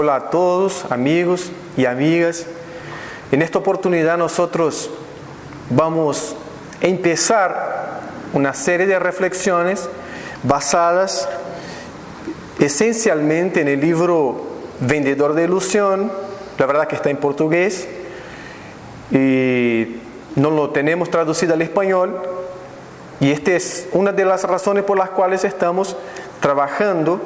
Hola a todos, amigos y amigas. En esta oportunidad nosotros vamos a empezar una serie de reflexiones basadas esencialmente en el libro Vendedor de Ilusión. La verdad que está en portugués y no lo tenemos traducido al español. Y esta es una de las razones por las cuales estamos trabajando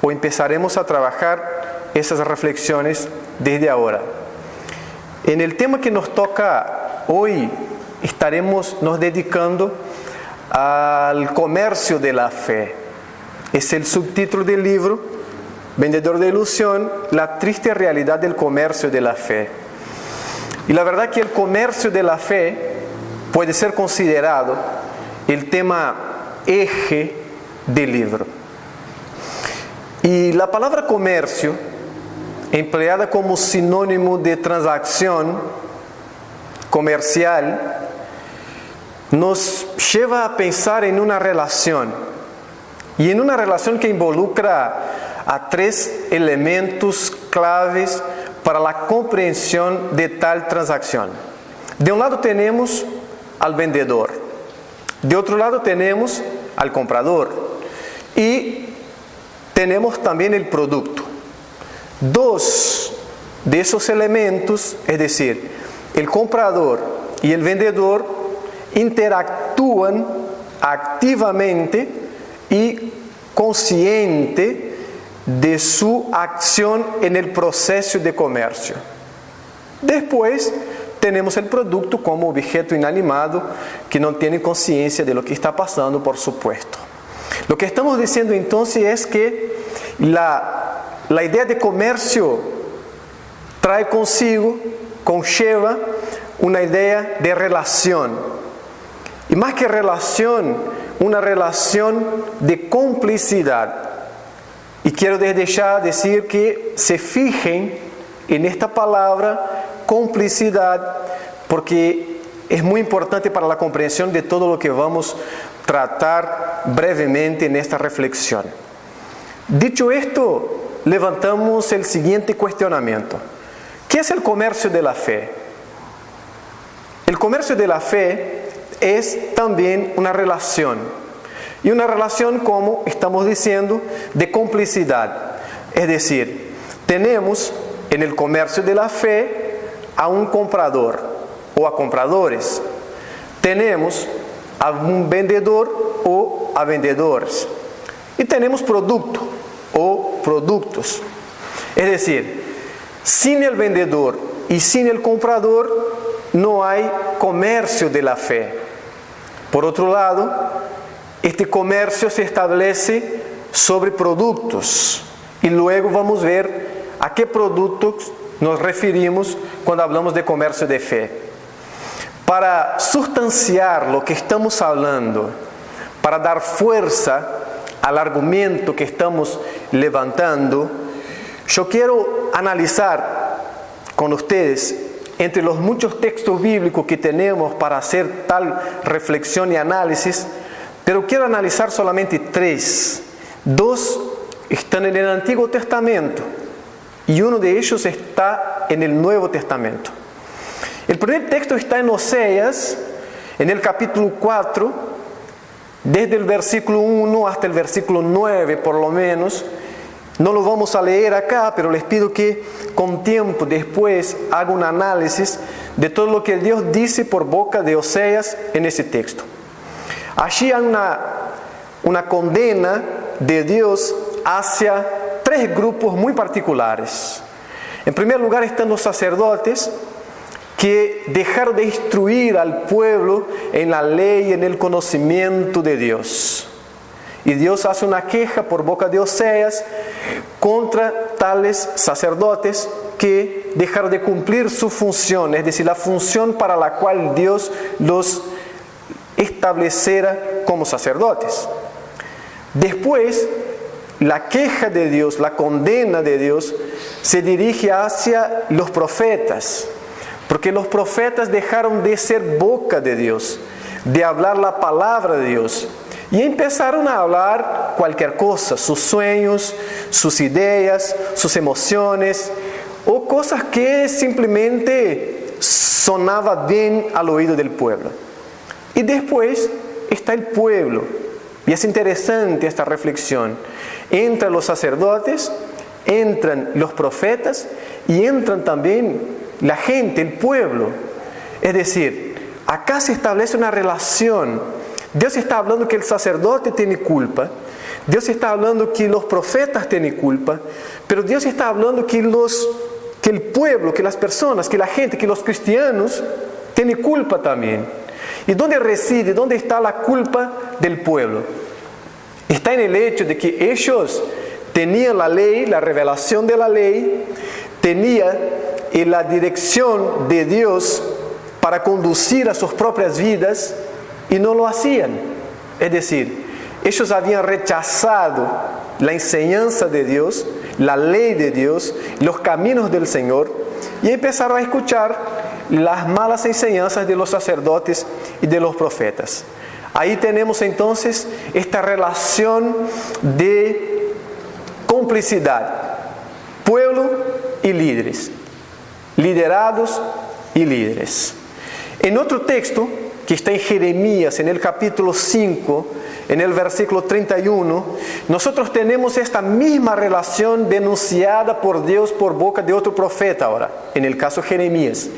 o empezaremos a trabajar esas reflexiones desde ahora. En el tema que nos toca hoy estaremos nos dedicando al comercio de la fe. Es el subtítulo del libro Vendedor de Ilusión, la triste realidad del comercio de la fe. Y la verdad que el comercio de la fe puede ser considerado el tema eje del libro. Y la palabra comercio, empleada como sinónimo de transacción comercial, nos lleva a pensar en una relación, y en una relación que involucra a tres elementos claves para la comprensión de tal transacción. De un lado tenemos al vendedor, de otro lado tenemos al comprador y tenemos también el producto. Dos de esos elementos, es decir, el comprador y el vendedor, interactúan activamente y consciente de su acción en el proceso de comercio. Después tenemos el producto como objeto inanimado que no tiene conciencia de lo que está pasando, por supuesto. Lo que estamos diciendo entonces es que la idea de comercio trae consigo, conlleva una idea de relación. Y más que relación, una relación de complicidad. Y quiero desde ya decir que se fijen en esta palabra complicidad, porque es muy importante para la comprensión de todo lo que vamos a tratar brevemente en esta reflexión. Dicho esto, levantamos el siguiente cuestionamiento. ¿Qué es el comercio de la fe? El comercio de la fe es también una relación. Y una relación, como estamos diciendo, de complicidad. Es decir, tenemos en el comercio de la fe a un comprador o a compradores. Tenemos a un vendedor o a vendedores. Y tenemos producto o productos. Es decir, sin el vendedor y sin el comprador no hay comercio de la fe. Por otro lado, este comercio se establece sobre productos y luego vamos a ver a qué productos nos referimos cuando hablamos de comercio de fe. Para sustanciar lo que estamos hablando, para dar fuerza al argumento que estamos levantando, yo quiero analizar con ustedes, entre los muchos textos bíblicos que tenemos para hacer tal reflexión y análisis, pero quiero analizar solamente tres. Dos están en el Antiguo Testamento y uno de ellos está en el Nuevo Testamento. El primer texto está en Oseas, en el capítulo 4, desde el versículo 1 hasta el versículo 9 por lo menos. No lo vamos a leer acá, pero les pido que con tiempo después haga un análisis de todo lo que Dios dice por boca de Oseas en ese texto. Allí hay una condena de Dios hacia tres grupos muy particulares. En primer lugar están los sacerdotes, que dejaron de instruir al pueblo en la ley y en el conocimiento de Dios. Y Dios hace una queja por boca de Oseas contra tales sacerdotes que dejaron de cumplir su función, es decir, la función para la cual Dios los estableciera como sacerdotes. Después, la queja de Dios, la condena de Dios, se dirige hacia los profetas, porque los profetas dejaron de ser boca de Dios, de hablar la palabra de Dios, Y empezaron a hablar cualquier cosa, sus sueños, sus ideas, sus emociones, o cosas que simplemente sonaban bien al oído del pueblo. Y después está el pueblo. Y es interesante esta reflexión. Entran los sacerdotes, entran los profetas y entran también la gente, el pueblo. Es decir, acá se establece una relación. Dios está hablando que el sacerdote tiene culpa. Dios está hablando que los profetas tienen culpa. Pero Dios está hablando que el pueblo, que las personas, que la gente, que los cristianos tienen culpa también. ¿Y dónde reside, dónde está la culpa del pueblo? Está en el hecho de que ellos tenían la ley, la revelación de la ley, tenían la dirección de Dios para conducir a sus propias vidas y no lo hacían. Es decir, ellos habían rechazado la enseñanza de Dios, la ley de Dios, los caminos del Señor, y empezaron a escuchar las malas enseñanzas de los sacerdotes y de los profetas. Ahí tenemos entonces esta relación de complicidad, pueblo y líderes, liderados y líderes. En otro texto, que está en Jeremías, en el capítulo 5, en el versículo 31, nosotros tenemos esta misma relación denunciada por Dios por boca de otro profeta ahora, en el caso Jeremías.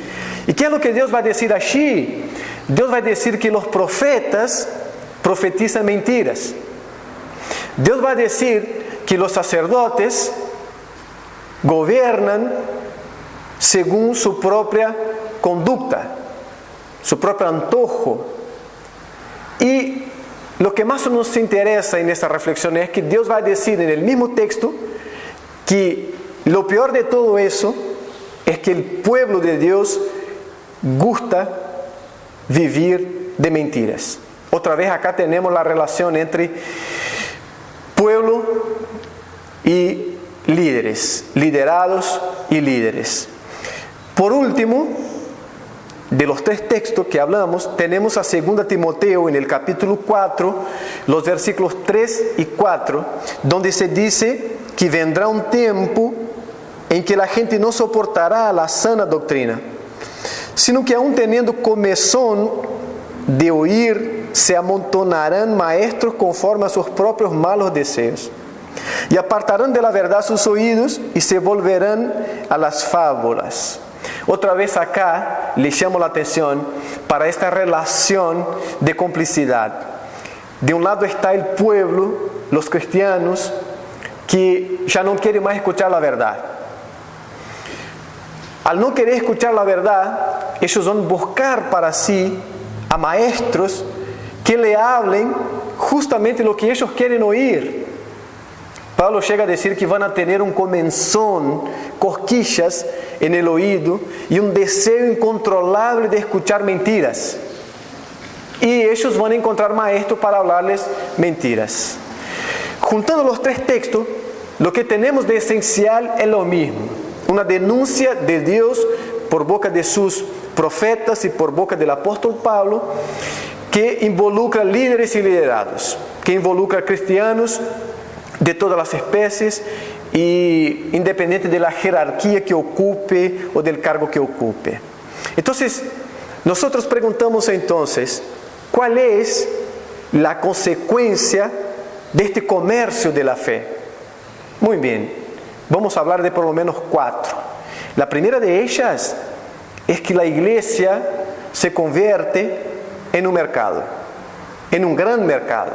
¿Y qué es lo que Dios va a decir allí? Dios va a decir que los profetas profetizan mentiras. Dios va a decir que los sacerdotes gobiernan según su propia conducta, su propio antojo. Y lo que más nos interesa en esta reflexión es que Dios va a decir en el mismo texto que lo peor de todo eso es que el pueblo de Dios gusta vivir de mentiras. Otra vez acá tenemos la relación entre pueblo y líderes, liderados y líderes. Por último, de los tres textos que hablamos, tenemos a 2 Timoteo en el capítulo 4, los versículos 3 y 4, donde se dice que vendrá un tiempo en que la gente no soportará la sana doctrina, sino que aún teniendo comezón de oír, se amontonarán maestros conforme a sus propios malos deseos, y apartarán de la verdad sus oídos y se volverán a las fábulas. Otra vez acá le llamo la atención para esta relación de complicidad. De un lado está el pueblo, los cristianos, que ya no quieren más escuchar la verdad. Al no querer escuchar la verdad, ellos van a buscar para sí a maestros que le hablen justamente lo que ellos quieren oír. Pablo llega a decir que van a tener un comezón, cosquillas en el oído y un deseo incontrolable de escuchar mentiras. Y ellos van a encontrar maestros para hablarles mentiras. Juntando los tres textos, lo que tenemos de esencial es lo mismo. Una denuncia de Dios por boca de sus profetas y por boca del apóstol Pablo, que involucra líderes y liderados, que involucra cristianos de todas las especies y independiente de la jerarquía que ocupe o del cargo que ocupe. Entonces, nosotros preguntamos entonces, ¿cuál es la consecuencia de este comercio de la fe? Muy bien, vamos a hablar de por lo menos 4. La primera de ellas es que la iglesia se convierte en un mercado, en un gran mercado.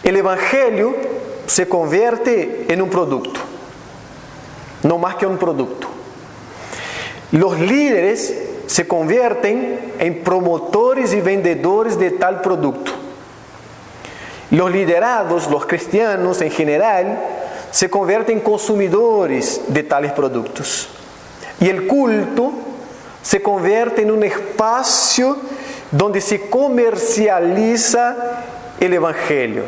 El evangelio se convierte en un producto, no más que un producto. Los líderes se convierten en promotores y vendedores de tal producto. Los liderados, los cristianos en general, se convierten en consumidores de tales productos. Y el culto se convierte en un espacio donde se comercializa el evangelio.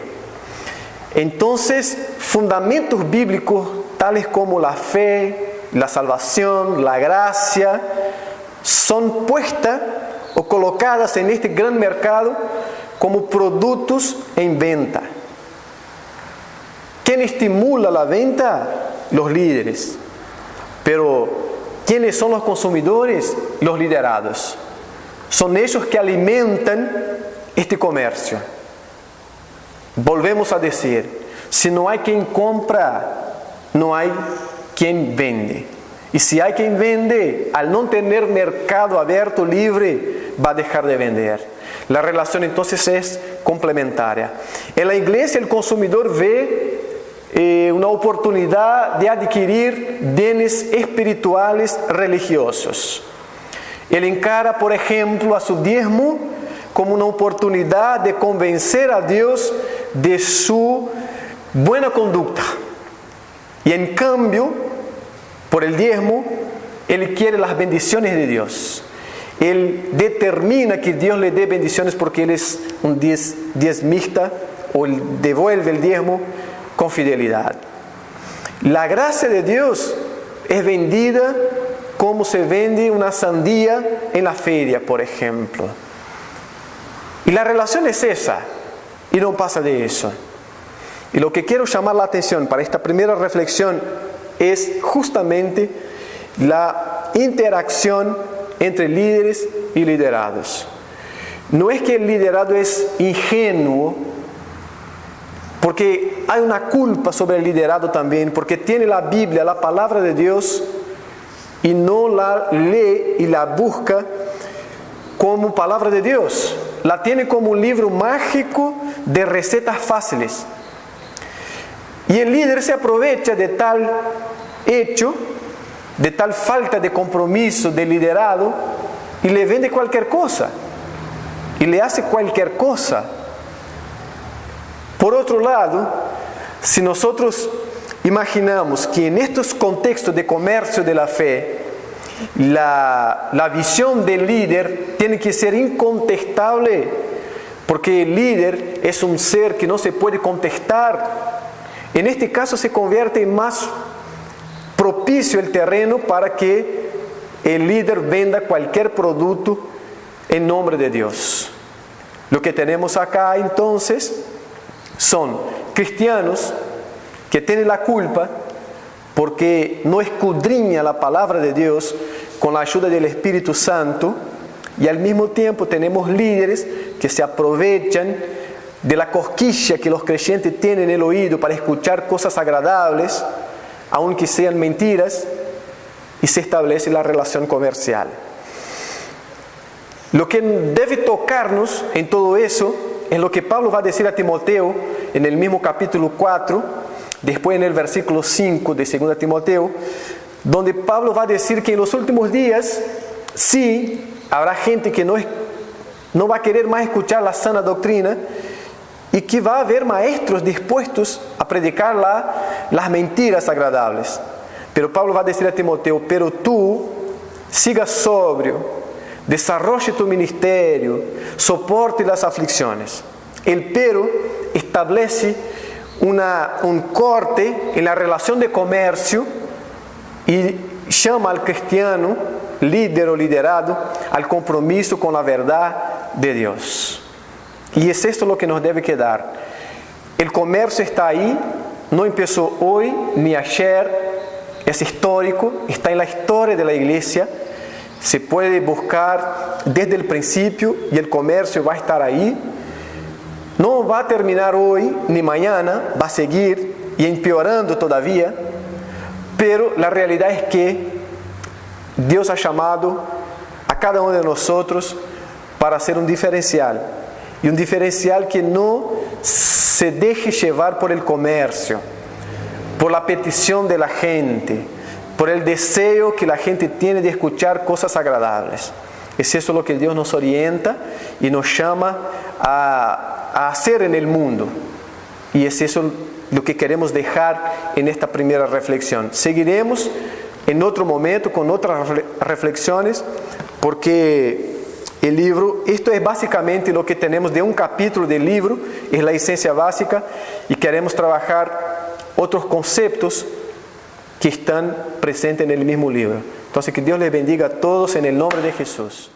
Entonces, fundamentos bíblicos tales como la fe, la salvación, la gracia, son puestas o colocadas en este gran mercado como productos en venta. ¿Quién estimula la venta? Los líderes. Pero, ¿quiénes son los consumidores? Los liderados. Son ellos que alimentan este comercio. Volvemos a decir, si no hay quien compra, no hay quien vende. Y si hay quien vende, al no tener mercado abierto, libre, va a dejar de vender. La relación entonces es complementaria. En la iglesia el consumidor ve una oportunidad de adquirir bienes espirituales religiosos. Él encara, por ejemplo, a su diezmo como una oportunidad de convencer a Dios de su buena conducta. Y en cambio, por el diezmo, él quiere las bendiciones de Dios. Él determina que Dios le dé bendiciones porque él es un diezmista, o él devuelve el diezmo con fidelidad. La gracia de Dios es vendida como se vende una sandía en la feria, por ejemplo. Y la relación es esa, y no pasa de eso. Y lo que quiero llamar la atención para esta primera reflexión es justamente la interacción entre líderes y liderados. No es que el liderado es ingenuo, porque hay una culpa sobre el liderado también, porque tiene la Biblia, la palabra de Dios, y no la lee y la busca como palabra de Dios. La tiene como un libro mágico de recetas fáciles. Y el líder se aprovecha de tal hecho, de tal falta de compromiso del liderado, y le vende cualquier cosa, y le hace cualquier cosa. Por otro lado, si nosotros imaginamos que en estos contextos de comercio de la fe, la visión del líder tiene que ser incontestable, porque el líder es un ser que no se puede contestar. En este caso se convierte en más propicio el terreno para que el líder venda cualquier producto en nombre de Dios. Lo que tenemos acá entonces son cristianos que tienen la culpa porque no escudriña la palabra de Dios con la ayuda del Espíritu Santo, y al mismo tiempo tenemos líderes que se aprovechan de la cosquilla que los creyentes tienen en el oído para escuchar cosas agradables, aunque sean mentiras, y se establece la relación comercial. Lo que debe tocarnos en todo eso es lo que Pablo va a decir a Timoteo en el mismo capítulo 4, después en el versículo 5 de 2 Timoteo, donde Pablo va a decir que en los últimos días sí habrá gente que no va a querer más escuchar la sana doctrina, y que va a haber maestros dispuestos a predicar las mentiras agradables. Pero Pablo va a decir a Timoteo, pero tú siga sobrio, desarrolle tu ministerio, soporte las aflicciones. El pero establece un corte en la relación de comercio y llama al cristiano, líder o liderado, al compromiso con la verdad de Dios. Y es esto lo que nos debe quedar. El comercio está ahí, no empezó hoy ni ayer, es histórico, está en la historia de la iglesia. Se puede buscar desde el principio y el comercio va a estar ahí. No va a terminar hoy ni mañana, va a seguir y empeorando todavía. Pero la realidad es que Dios ha llamado a cada uno de nosotros para hacer un diferencial. Y un diferencial que no se deje llevar por el comercio, por la petición de la gente, por el deseo que la gente tiene de escuchar cosas agradables. Es eso lo que Dios nos orienta y nos llama a hacer en el mundo. Y es eso lo que queremos dejar en esta primera reflexión. Seguiremos en otro momento con otras reflexiones, porque el libro, esto es básicamente lo que tenemos de un capítulo del libro, es la esencia básica, y queremos trabajar otros conceptos que están presentes en el mismo libro. Entonces, que Dios les bendiga a todos en el nombre de Jesús.